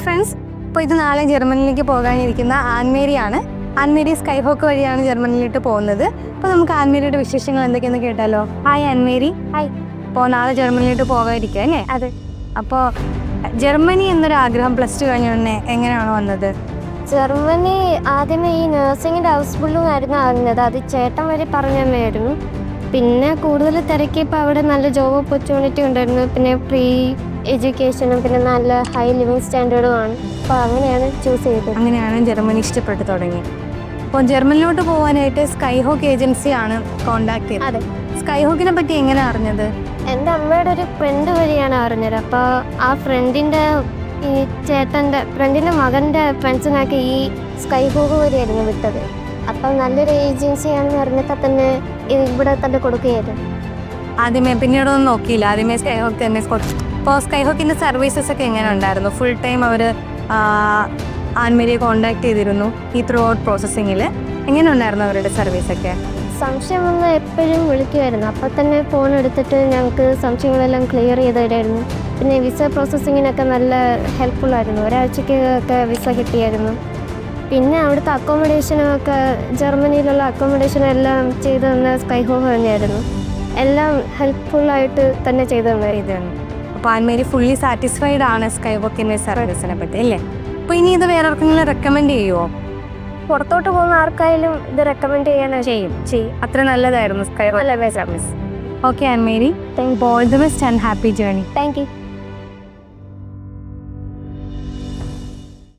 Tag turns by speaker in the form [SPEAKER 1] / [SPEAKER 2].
[SPEAKER 1] Friends, ഇപ്പോൾ ഇത് നാളെ ജർമ്മനിലേക്ക് പോകാനിരിക്കുന്ന ആൻമേരിയാണ്. ആൻമേരി സ്കൈഹോക്ക് വഴിയാണ് ജർമ്മനിയിലോട്ട് പോകുന്നത്. അപ്പോൾ നമുക്ക് ആൻമേരിയുടെ വിശേഷങ്ങൾ എന്തൊക്കെയെന്ന് കേട്ടാലോ. ഹായ് ആൻമേരി.
[SPEAKER 2] ഹായ്.
[SPEAKER 1] ഇപ്പോൾ നാളെ ജർമ്മനിയിലോട്ട് പോകാതിരിക്കുക അല്ലേ?
[SPEAKER 2] അതെ.
[SPEAKER 1] അപ്പോൾ ജർമ്മനി എന്നൊരു ആഗ്രഹം പ്ലസ് ടു കഴിഞ്ഞ ഉടനെ എങ്ങനെയാണ് വന്നത്?
[SPEAKER 2] ജർമ്മനി ആദ്യമേ ഈ നഴ്സിങ്ങിൻ്റെ ഹൗസ്ഫുള്ളുമായിരുന്നു അറിഞ്ഞത്. അത് ചേട്ടൻ വരെ പറഞ്ഞായിരുന്നു. പിന്നെ കൂടുതൽ തിരക്കിയപ്പോൾ അവിടെ നല്ല ജോബ് ഓപ്പർച്യൂണിറ്റി ഉണ്ടായിരുന്നു. പിന്നെ ഫ്രീ എഡ്യൂക്കേഷനും പിന്നെ നല്ല ഹൈ ലിവിങ് സ്റ്റാൻഡേർഡുമാണ്. അപ്പോൾ അങ്ങനെയാണ് ചൂസ് ചെയ്തത്.
[SPEAKER 1] അങ്ങനെയാണ് ജർമ്മനി ഇഷ്ടപ്പെട്ട് തുടങ്ങി. അപ്പോൾ ജർമ്മനിലോട്ട് പോകാനായിട്ട് സ്കൈഹോക്ക് ഏജൻസിയാണ് കോണ്ടാക്ട് ചെയ്തത്.
[SPEAKER 2] അതെ.
[SPEAKER 1] സ്കൈഹോക്കിനെ പറ്റി എങ്ങനെയാണ് അറിഞ്ഞത്?
[SPEAKER 2] എൻ്റെ അമ്മയുടെ ഒരു ഫ്രണ്ട് വഴിയാണ് അറിഞ്ഞത്. അപ്പോൾ ആ ഫ്രണ്ടിൻ്റെ ഈ ചേട്ടൻ്റെ ഫ്രണ്ടിൻ്റെ മകൻ്റെ ഫ്രണ്ട്സിനൊക്കെ ഈ സ്കൈഹോക്ക് വഴിയായിരുന്നു വിട്ടത്. അപ്പം നല്ലൊരു ഏജൻസിയാണെന്ന് അറിഞ്ഞപ്പോൾ തന്നെ ഇവിടെ തന്നെ കൊടുക്കുകയായിരുന്നു.
[SPEAKER 1] ആദ്യമേ പിന്നീടൊന്നും നോക്കിയില്ല, ആദ്യമേ സ്കൈഹോക്ക് തന്നെ കൊടുത്തു. അപ്പോൾ സ്കൈഹോക്കിൻ്റെ സർവീസസ് ഒക്കെ എങ്ങനെ ഉണ്ടായിരുന്നു? ഫുൾ ടൈം അവർ ആൻമേരിയെ കോണ്ടാക്ട് ചെയ്തിരുന്നു ഈ ത്രൂ ഔട്ട് പ്രോസസ്സിങ്ങിൽ. എങ്ങനെ ഉണ്ടായിരുന്നു അവരുടെ സർവീസൊക്കെ?
[SPEAKER 2] സംശയം വന്ന് എപ്പോഴും വിളിക്കുമായിരുന്നു. അപ്പോൾ തന്നെ ഫോൺ എടുത്തിട്ട് ഞങ്ങൾക്ക് സംശയങ്ങളെല്ലാം ക്ലിയർ ചെയ്ത് തരുമായിരുന്നു. പിന്നെ വിസ പ്രോസസ്സിങ്ങിനൊക്കെ നല്ല ഹെൽപ്ഫുള്ളായിരുന്നു. ഒരാഴ്ചയ്ക്കൊക്കെ വിസ കിട്ടിയായിരുന്നു. പിന്നെ അവിടുത്തെ അക്കോമഡേഷനൊക്കെ ജർമ്മനിയിലുള്ള അക്കോമഡേഷനെല്ലാം ചെയ്തു തന്ന സ്കൈഹോക്ക് തന്നെയായിരുന്നു. എല്ലാം ഹെൽപ്ഫുള്ളായിട്ട് തന്നെ ചെയ്തു തന്നായിരുന്നു.
[SPEAKER 1] അപ്പോൾ ആൻമേരി ഫുള്ളി സാറ്റിസ്ഫൈഡ് ആണ് സ്കൈഹോക്കിൻ്റെ സർവീസിനെ പറ്റി അല്ലേ? അപ്പോൾ ഇനി ഇത് വേറെ ആർക്കെങ്കിലും റെക്കമെൻഡ് ചെയ്യുമോ?
[SPEAKER 2] പുറത്തോട്ട് പോകുന്ന ആർക്കായാലും ഇത് റെക്കമെൻഡ് ചെയ്യാനാണ്.
[SPEAKER 1] ചെയ്യും. അത്ര നല്ലതായിരുന്നു Skyhawk service. Okay Annmary, all the best and happy journey.
[SPEAKER 2] Thank U.